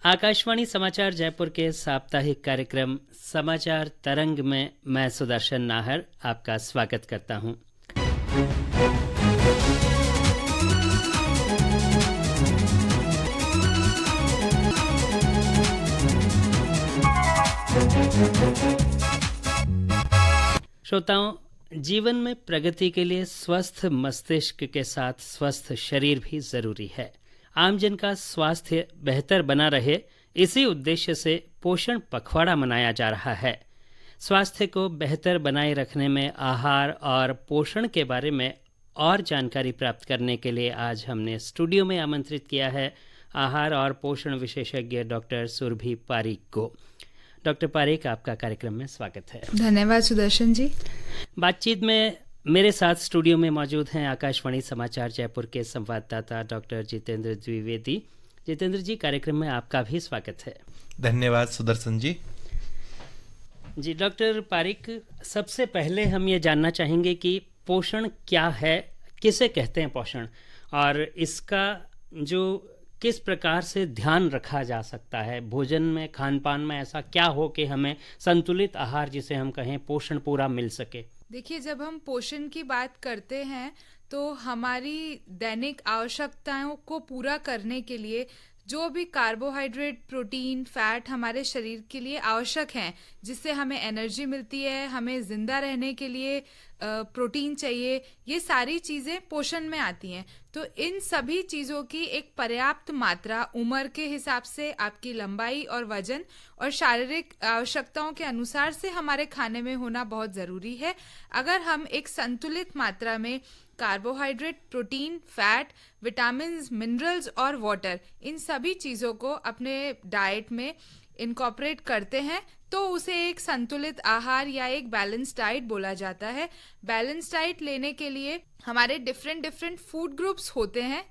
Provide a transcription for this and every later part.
आकाशवाणी समाचार जयपुर के साप्ताहिक कार्यक्रम समाचार तरंग में मैं सुदर्शन नाहर आपका स्वागत करता हूं। श्रोताओं, जीवन में प्रगति के लिए स्वस्थ मस्तिष्क के साथ स्वस्थ शरीर भी जरूरी है। आमजन का स्वास्थ्य बेहतर बना रहे, इसी उद्देश्य से पोषण पखवाड़ा मनाया जा रहा है। स्वास्थ्य को बेहतर बनाए रखने में आहार और पोषण के बारे में और जानकारी प्राप्त करने के लिए आज हमने स्टूडियो में आमंत्रित किया है आहार और पोषण विशेषज्ञ डॉक्टर सुरभि पारीक को। डॉक्टर पारीक, आपका कार्यक्रम में स्वागत है। धन्यवाद सुदर्शन जी। बातचीत में मेरे साथ स्टूडियो में मौजूद हैं आकाशवाणी समाचार जयपुर के संवाददाता डॉक्टर जितेंद्र द्विवेदी। जितेंद्र जी, कार्यक्रम में आपका भी स्वागत है। धन्यवाद सुदर्शन जी। जी डॉक्टर पारीक, सबसे पहले हम ये जानना चाहेंगे कि पोषण क्या है, किसे कहते हैं पोषण, और इसका जो किस प्रकार से ध्यान रखा जा सकता है। भोजन में, खान पान में ऐसा क्या हो कि हमें संतुलित आहार, जिसे हम कहें, पोषण पूरा मिल सके। देखिए, जब हम पोषण की बात करते हैं तो हमारी दैनिक आवश्यकताओं को पूरा करने के लिए जो भी कार्बोहाइड्रेट, प्रोटीन, फैट हमारे शरीर के लिए आवश्यक हैं, जिससे हमें एनर्जी मिलती है, हमें जिंदा रहने के लिए प्रोटीन चाहिए, ये सारी चीज़ें पोषण में आती हैं। तो इन सभी चीज़ों की एक पर्याप्त मात्रा उम्र के हिसाब से, आपकी लंबाई और वजन और शारीरिक आवश्यकताओं के अनुसार से हमारे खाने में होना बहुत ज़रूरी है। अगर हम एक संतुलित मात्रा में carbohydrate, protein, fat, vitamins, minerals और वाटर, इन सभी चीज़ों को अपने डाइट में इनकॉर्पोरेट करते हैं तो उसे एक संतुलित आहार या एक बैलेंस डाइट बोला जाता है। बैलेंस डाइट लेने के लिए हमारे डिफरेंट फूड ग्रुप्स होते हैं,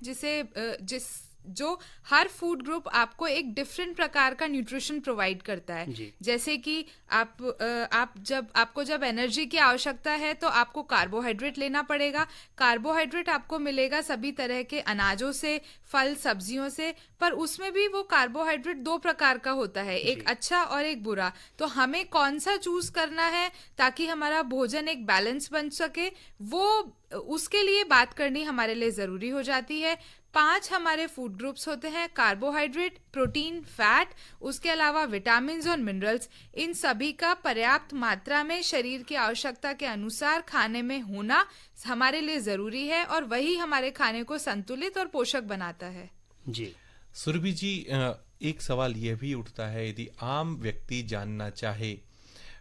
जो हर फूड ग्रुप आपको एक डिफरेंट प्रकार का न्यूट्रिशन प्रोवाइड करता है। जैसे कि आपको जब एनर्जी की आवश्यकता है तो आपको कार्बोहाइड्रेट लेना पड़ेगा। कार्बोहाइड्रेट आपको मिलेगा सभी तरह के अनाजों से, फल सब्जियों से, पर उसमें भी वो कार्बोहाइड्रेट दो प्रकार का होता है, एक अच्छा और एक बुरा। तो हमें कौन सा चूज करना है ताकि हमारा भोजन एक बैलेंस बन सके, वो उसके लिए बात करनी हमारे लिए जरूरी हो जाती है। 5 हमारे फूड ग्रुप्स होते हैं: कार्बोहाइड्रेट, प्रोटीन, फैट, उसके अलावा विटामिन्स और मिनरल्स। इन सभी का पर्याप्त मात्रा में शरीर की आवश्यकता के अनुसार खाने में होना हमारे लिए जरूरी है, और वही हमारे खाने को संतुलित और पोषक बनाता है। जी सुरभि जी, एक सवाल यह भी उठता है, यदि आम व्यक्ति जानना चाहे,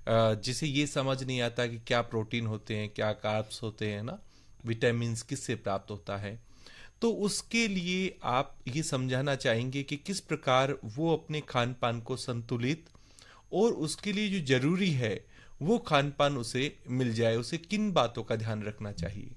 जिसे ये समझ नहीं आता कि क्या प्रोटीन होते हैं, क्या कार्ब्स होते हैं, ना विटामिन्स किससे प्राप्त होता है, तो उसके लिए आप ये समझाना चाहेंगे कि किस प्रकार वो अपने खान पान को संतुलित और उसके लिए जो जरूरी है वो खान पान उसे मिल जाए, उसे किन बातों का ध्यान रखना चाहिए।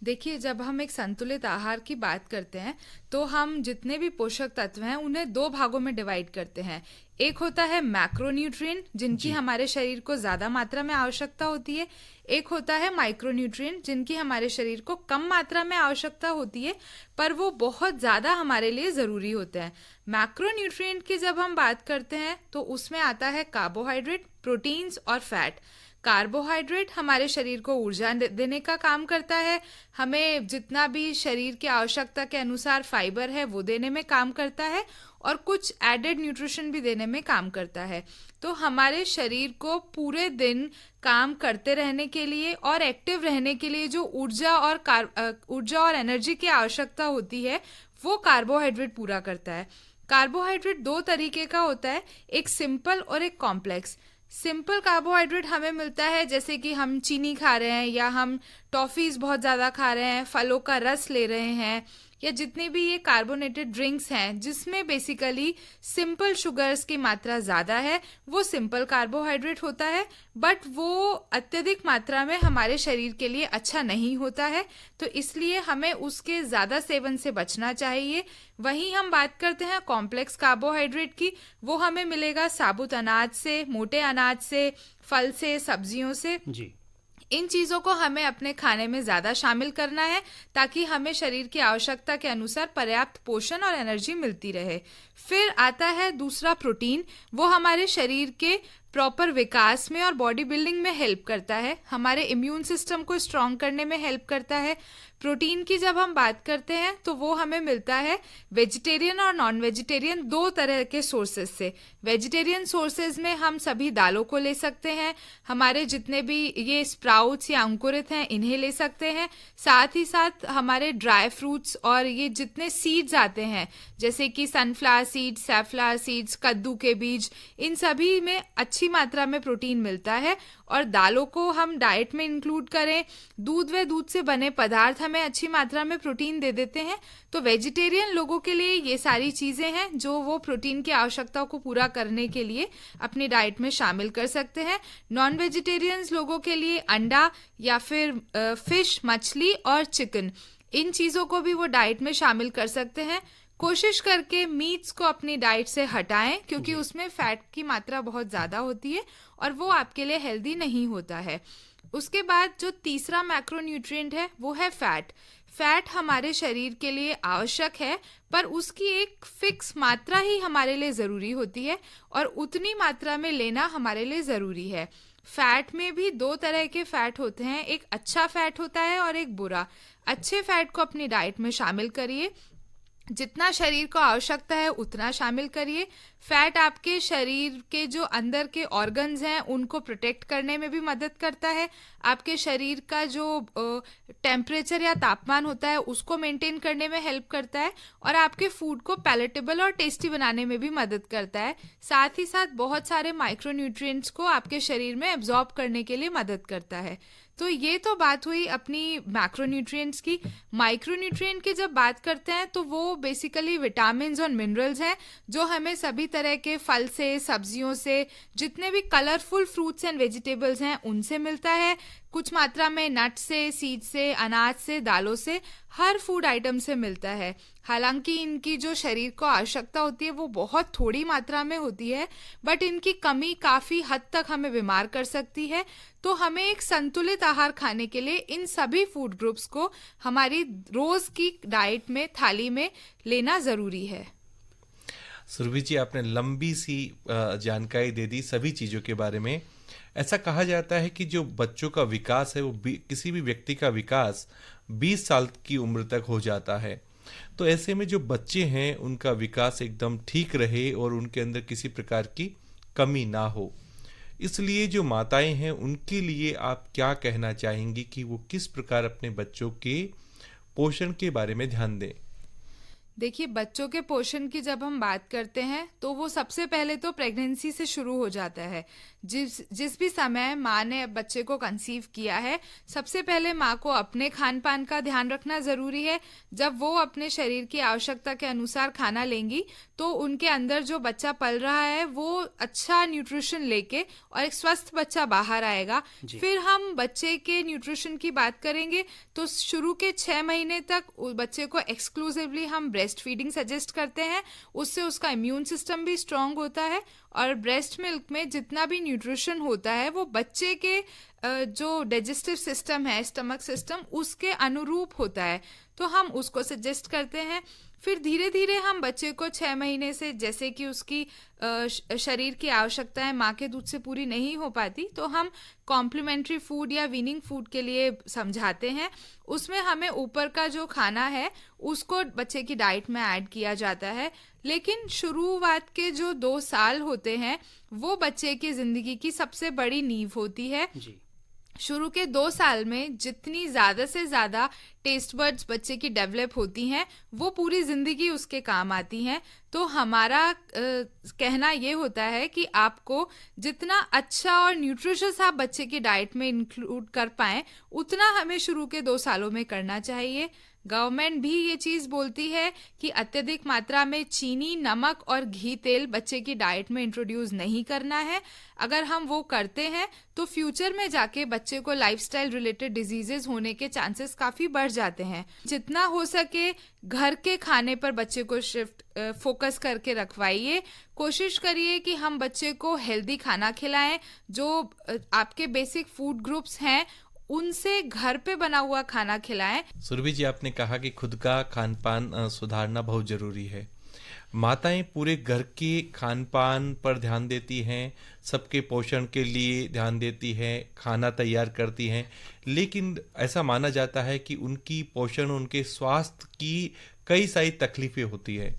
देखिए, जब हम एक संतुलित आहार की बात करते हैं तो हम जितने भी पोषक तत्व हैं उन्हें 2 भागों में डिवाइड करते हैं। एक होता है मैक्रोन्यूट्रिएंट, जिनकी हमारे शरीर को ज्यादा मात्रा में आवश्यकता होती है। एक होता है माइक्रोन्यूट्रिएंट, जिनकी हमारे शरीर को कम मात्रा में आवश्यकता होती है, पर वो बहुत ज्यादा हमारे लिए जरूरी होते हैं। मैक्रोन्यूट्रिएंट की जब हम बात करते हैं तो उसमें आता है कार्बोहाइड्रेट, प्रोटीन्स और फैट। कार्बोहाइड्रेट हमारे शरीर को ऊर्जा देने का काम करता है, हमें जितना भी शरीर की आवश्यकता के अनुसार फाइबर है वो देने में काम करता है, और कुछ एडेड न्यूट्रिशन भी देने में काम करता है। तो हमारे शरीर को पूरे दिन काम करते रहने के लिए और एक्टिव रहने के लिए जो ऊर्जा और एनर्जी की आवश्यकता होती है वो कार्बोहाइड्रेट पूरा करता है। कार्बोहाइड्रेट 2 तरीके का होता है, एक सिंपल और एक कॉम्प्लेक्स। सिंपल कार्बोहाइड्रेट हमें मिलता है जैसे कि हम चीनी खा रहे हैं, या हम टॉफीज बहुत ज़्यादा खा रहे हैं, फलों का रस ले रहे हैं, या जितने भी ये कार्बोनेटेड ड्रिंक्स हैं जिसमें बेसिकली सिंपल शुगर्स की मात्रा ज़्यादा है, वो सिंपल कार्बोहाइड्रेट होता है। बट वो अत्यधिक मात्रा में हमारे शरीर के लिए अच्छा नहीं होता है, तो इसलिए हमें उसके ज़्यादा सेवन से बचना चाहिए। वहीं हम बात करते हैं कॉम्प्लेक्स कार्बोहाइड्रेट की, वो हमें मिलेगा साबुत अनाज से, मोटे अनाज से, फल से, सब्जियों से। जी इन चीज़ों को हमें अपने खाने में ज़्यादा शामिल करना है ताकि हमें शरीर की आवश्यकता के अनुसार पर्याप्त पोषण और एनर्जी मिलती रहे। फिर आता है दूसरा प्रोटीन। वो हमारे शरीर के प्रॉपर विकास में और बॉडी बिल्डिंग में हेल्प करता है, हमारे इम्यून सिस्टम को स्ट्रॉन्ग करने में हेल्प करता है। प्रोटीन की जब हम बात करते हैं तो वो हमें मिलता है वेजिटेरियन और नॉन वेजिटेरियन दो तरह के सोर्सेज से। वेजिटेरियन सोर्सेज में हम सभी दालों को ले सकते हैं, हमारे जितने भी ये स्प्राउट्स या अंकुरित हैं इन्हें ले सकते हैं। साथ ही साथ हमारे ड्राई फ्रूट्स और ये जितने सीड्स आते हैं जैसे कि सनफ्लावर सीड्स, सैफलावर सीड्स, कद्दू के बीज, इन सभी में अच्छी मात्रा में प्रोटीन मिलता है। और दालों को हम डाइट में इंक्लूड करें, दूध व दूध से बने पदार्थ हमें अच्छी मात्रा में प्रोटीन दे देते हैं। तो वेजिटेरियन लोगों के लिए ये सारी चीज़ें हैं जो वो प्रोटीन की आवश्यकताओं को पूरा करने के लिए अपनी डाइट में शामिल कर सकते हैं। नॉन वेजिटेरियंस लोगों के लिए अंडा या फिर फिश, मछली और चिकन, इन चीज़ों को भी वो डाइट में शामिल कर सकते हैं। कोशिश करके मीट्स को अपनी डाइट से हटाएं क्योंकि उसमें फैट की मात्रा बहुत ज़्यादा होती है और वो आपके लिए हेल्दी नहीं होता है। उसके बाद जो तीसरा मैक्रोन्यूट्रिएंट है वो है फैट। फैट हमारे शरीर के लिए आवश्यक है पर उसकी एक फिक्स मात्रा ही हमारे लिए ज़रूरी होती है और उतनी मात्रा में लेना हमारे लिए ज़रूरी है। फैट में भी दो तरह के फैट होते हैं, एक अच्छा फैट होता है और एक बुरा। अच्छे फैट को अपनी डाइट में शामिल करिए, जितना शरीर को आवश्यकता है उतना शामिल करिए। फैट आपके शरीर के जो अंदर के ऑर्गन्स हैं उनको प्रोटेक्ट करने में भी मदद करता है, आपके शरीर का जो टेम्परेचर या तापमान होता है उसको मेंटेन करने में हेल्प करता है और आपके फूड को पैलेटेबल और टेस्टी बनाने में भी मदद करता है। साथ ही साथ बहुत सारे माइक्रोन्यूट्रिएंट्स को आपके शरीर में एब्जॉर्ब करने के लिए मदद करता है। तो ये तो बात हुई अपनी मैक्रोन्यूट्रिएंट्स की। माइक्रोन्यूट्रिएंट की जब बात करते हैं तो वो बेसिकली विटामिन्स और मिनरल्स हैं जो हमें सभी तरह के फल से, सब्जियों से, जितने भी कलरफुल फ्रूट्स एंड वेजिटेबल्स हैं उनसे मिलता है। कुछ मात्रा में नट से, सीड से, अनाज से, दालों से, हर फूड आइटम से मिलता है। हालांकि इनकी जो शरीर को आवश्यकता होती है वो बहुत थोड़ी मात्रा में होती है, बट इनकी कमी काफ़ी हद तक हमें बीमार कर सकती है। तो हमें एक संतुलित आहार खाने के लिए इन सभी फूड ग्रुप्स को हमारी रोज़ की डाइट में, थाली में लेना ज़रूरी है। सुरभि जी, आपने लंबी सी जानकारी दे दी सभी चीज़ों के बारे में। ऐसा कहा जाता है कि जो बच्चों का विकास है वो किसी भी व्यक्ति का विकास 20 साल की उम्र तक हो जाता है। तो ऐसे में जो बच्चे हैं उनका विकास एकदम ठीक रहे और उनके अंदर किसी प्रकार की कमी ना हो, इसलिए जो माताएं हैं उनके लिए आप क्या कहना चाहेंगी कि वो किस प्रकार अपने बच्चों के पोषण के बारे में ध्यान दें? देखिए, बच्चों के पोषण की जब हम बात करते हैं तो वो सबसे पहले तो प्रेगनेंसी से शुरू हो जाता है। जिस भी समय माँ ने बच्चे को कंसीव किया है, सबसे पहले माँ को अपने खान पान का ध्यान रखना ज़रूरी है। जब वो अपने शरीर की आवश्यकता के अनुसार खाना लेंगी तो उनके अंदर जो बच्चा पल रहा है वो अच्छा न्यूट्रिशन लेके और एक स्वस्थ बच्चा बाहर आएगा। फिर हम बच्चे के न्यूट्रिशन की बात करेंगे तो शुरू के 6 महीने तक बच्चे को एक्सक्लूसिवली हम ब्रेस्ट फीडिंग सजेस्ट करते हैं। उससे उसका इम्यून सिस्टम भी स्ट्रांग होता है और ब्रेस्ट मिल्क में जितना भी न्यूट्रिशन होता है वो बच्चे के जो डाइजेस्टिव सिस्टम है, स्टमक सिस्टम, उसके अनुरूप होता है, तो हम उसको सजेस्ट करते हैं। फिर धीरे धीरे हम बच्चे को 6 महीने से, जैसे कि उसकी शरीर की आवश्यकताएं माँ के दूध से पूरी नहीं हो पाती, तो हम कॉम्प्लीमेंट्री फूड या वीनिंग फूड के लिए समझाते हैं। उसमें हमें ऊपर का जो खाना है उसको बच्चे की डाइट में ऐड किया जाता है। लेकिन शुरुआत के जो 2 साल होते हैं वो बच्चे की ज़िंदगी की सबसे बड़ी नींव होती है। शुरू के 2 साल में जितनी ज़्यादा से ज़्यादा टेस्ट बड्स बच्चे की डेवलप होती हैं वो पूरी ज़िंदगी उसके काम आती हैं। तो हमारा कहना ये होता है कि आपको जितना अच्छा और न्यूट्रिशियस आप बच्चे की डाइट में इंक्लूड कर पाएँ उतना हमें शुरू के 2 सालों में करना चाहिए। गवर्नमेंट भी ये चीज़ बोलती है कि अत्यधिक मात्रा में चीनी, नमक और घी तेल बच्चे की डाइट में इंट्रोड्यूस नहीं करना है। अगर हम वो करते हैं तो फ्यूचर में जाके बच्चे को लाइफस्टाइल रिलेटेड डिजीजेस होने के चांसेस काफ़ी बढ़ जाते हैं। जितना हो सके घर के खाने पर बच्चे को फोकस करके रखवाइए। कोशिश करिए कि हम बच्चे को हेल्दी खाना खिलाएं। जो आपके बेसिक फूड ग्रुप्स हैं उनसे घर पे बना हुआ खाना खिलाएं। सुरभि जी, आपने कहा कि खुद का खान पान सुधारना बहुत जरूरी है। माताएं पूरे घर के खान पान पर ध्यान देती हैं, सबके पोषण के लिए ध्यान देती हैं, खाना तैयार करती हैं, लेकिन ऐसा माना जाता है कि उनकी पोषण, उनके स्वास्थ्य की कई सारी तकलीफें होती है।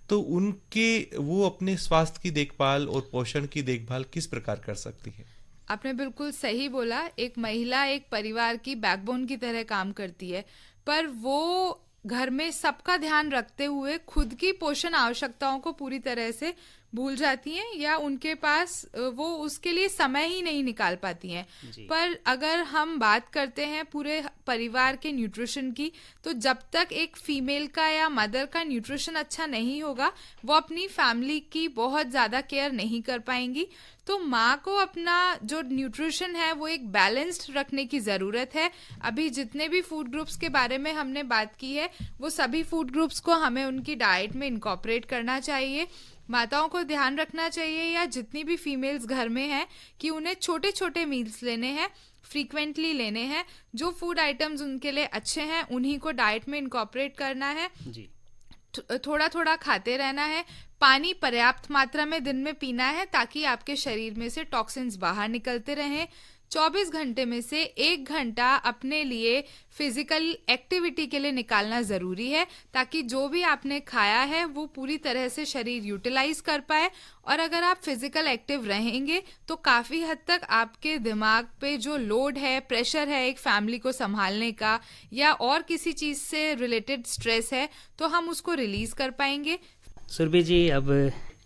तो वो अपने स्वास्थ्य की देखभाल और पोषण की देखभाल किस प्रकार कर सकती है? आपने बिल्कुल सही बोला। एक महिला एक परिवार की बैकबोन की तरह काम करती है, पर वो घर में सबका ध्यान रखते हुए खुद की पोषण आवश्यकताओं को पूरी तरह से भूल जाती हैं, या उनके पास वो उसके लिए समय ही नहीं निकाल पाती हैं। पर अगर हम बात करते हैं पूरे परिवार के न्यूट्रिशन की, तो जब तक एक फीमेल का या मदर का न्यूट्रिशन अच्छा नहीं होगा, वो अपनी फैमिली की बहुत ज़्यादा केयर नहीं कर पाएंगी। तो माँ को अपना जो न्यूट्रिशन है वो एक बैलेंस्ड रखने की ज़रूरत है। अभी जितने भी फूड ग्रुप्स के बारे में हमने बात की है, वो सभी फूड ग्रुप्स को हमें उनकी डाइट में इनकॉर्पोरेट करना चाहिए। माताओं को ध्यान रखना चाहिए, या जितनी भी फीमेल्स घर में हैं, कि उन्हें छोटे छोटे मील्स लेने हैं, फ्रीक्वेंटली लेने हैं। जो फूड आइटम्स उनके लिए अच्छे हैं उन्हीं को डाइट में इनकॉर्पोरेट करना है जी। थोड़ा थोड़ा खाते रहना है। पानी पर्याप्त मात्रा में दिन में पीना है, ताकि आपके शरीर में से टॉक्सिन्स बाहर निकलते रहें। 24 घंटे में से 1 घंटा अपने लिए फिजिकल एक्टिविटी के लिए निकालना ज़रूरी है, ताकि जो भी आपने खाया है वो पूरी तरह से शरीर यूटिलाइज कर पाए। और अगर आप फिजिकल एक्टिव रहेंगे तो काफ़ी हद तक आपके दिमाग पे जो लोड है, प्रेशर है एक फैमिली को संभालने का, या और किसी चीज़ से रिलेटेड स्ट्रेस है, तो हम उसको रिलीज़ कर पाएंगे। सुरभि जी, अब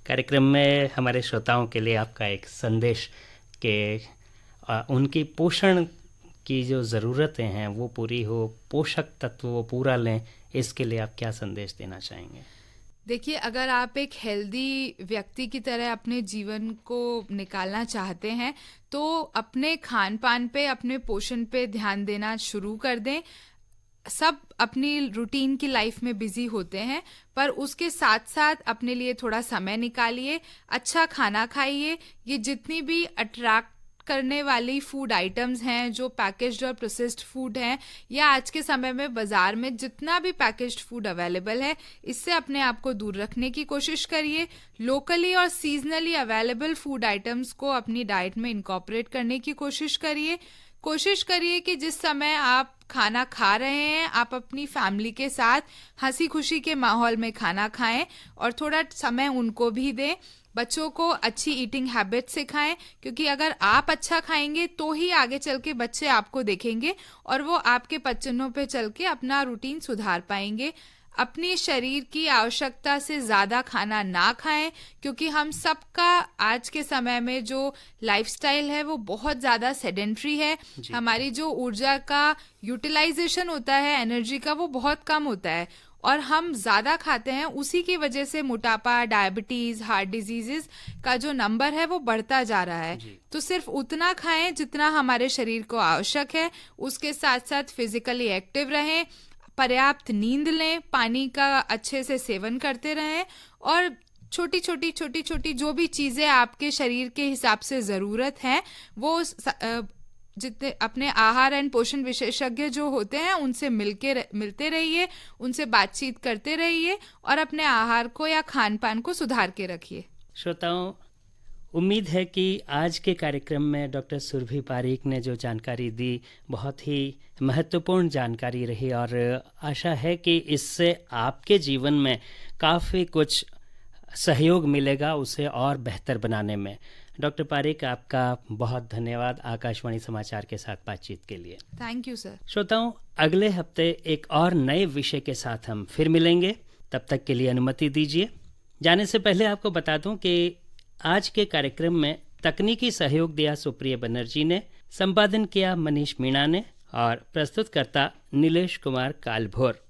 कार्यक्रम में हमारे श्रोताओं के लिए आपका एक संदेश कि उनकी पोषण की जो ज़रूरतें हैं वो पूरी हो, पोषक तत्व वो पूरा लें, इसके लिए आप क्या संदेश देना चाहेंगे? देखिए, अगर आप एक हेल्दी व्यक्ति की तरह अपने जीवन को निकालना चाहते हैं, तो अपने खान पान पे, अपने पोषण पे ध्यान देना शुरू कर दें। सब अपनी रूटीन की लाइफ में बिजी होते हैं, पर उसके साथ साथ अपने लिए थोड़ा समय निकालिए, अच्छा खाना खाइए। ये जितनी भी अट्रैक्ट करने वाली फूड आइटम्स हैं, जो पैकेज्ड और प्रोसेस्ड फूड हैं, या आज के समय में बाजार में जितना भी पैकेज्ड फूड अवेलेबल है, इससे अपने आप को दूर रखने की कोशिश करिए। लोकली और सीजनली अवेलेबल फूड आइटम्स को अपनी डाइट में इनकॉर्पोरेट करने की कोशिश करिए। कोशिश करिए कि जिस समय आप खाना खा रहे हैं, आप अपनी फैमिली के साथ हंसी खुशी के माहौल में खाना खाएं, और थोड़ा समय उनको भी दें। बच्चों को अच्छी ईटिंग हैबिट सिखाएं, क्योंकि अगर आप अच्छा खाएंगे तो ही आगे चल के बच्चे आपको देखेंगे और वो आपके पच्चनों पे चल के अपना रूटीन सुधार पाएंगे। अपनी शरीर की आवश्यकता से ज़्यादा खाना ना खाएं, क्योंकि हम सबका आज के समय में जो लाइफस्टाइल है वो बहुत ज़्यादा सेडेंट्री है। हमारी जो ऊर्जा का यूटिलाइजेशन होता है, एनर्जी का, वो बहुत कम होता है, और हम ज़्यादा खाते हैं। उसी की वजह से मोटापा, डायबिटीज़, हार्ट डिजीजेस का जो नंबर है वो बढ़ता जा रहा है। तो सिर्फ उतना खाएं जितना हमारे शरीर को आवश्यक है। उसके साथ साथ फिजिकली एक्टिव रहें, पर्याप्त नींद लें, पानी का अच्छे से सेवन करते रहें, और छोटी छोटी जो भी चीज़ें आपके शरीर के हिसाब से ज़रूरत है वो जितने अपने आहार एंड पोषण विशेषज्ञ जो होते हैं उनसे मिलते रहिए, उनसे बातचीत करते रहिए, और अपने आहार को या खान पान को सुधार के रखिए। श्रोताओं, उम्मीद है कि आज के कार्यक्रम में डॉक्टर सुरभि पारीक ने जो जानकारी दी, बहुत ही महत्वपूर्ण जानकारी रही, और आशा है कि इससे आपके जीवन में काफ़ी कुछ सहयोग मिलेगा उसे और बेहतर बनाने में। डॉक्टर पारीक, आपका बहुत धन्यवाद आकाशवाणी समाचार के साथ बातचीत के लिए। Thank you sir. श्रोताओं, अगले हफ्ते एक और नए विषय के साथ हम फिर मिलेंगे। तब तक के लिए अनुमति दीजिए। जाने से पहले आपको बता दूं कि आज के कार्यक्रम में तकनीकी सहयोग दिया सुप्रिय बनर्जी ने, संपादन किया मनीष मीणा ने, और प्रस्तुतकर्ता नीलेश कुमार कालभोर।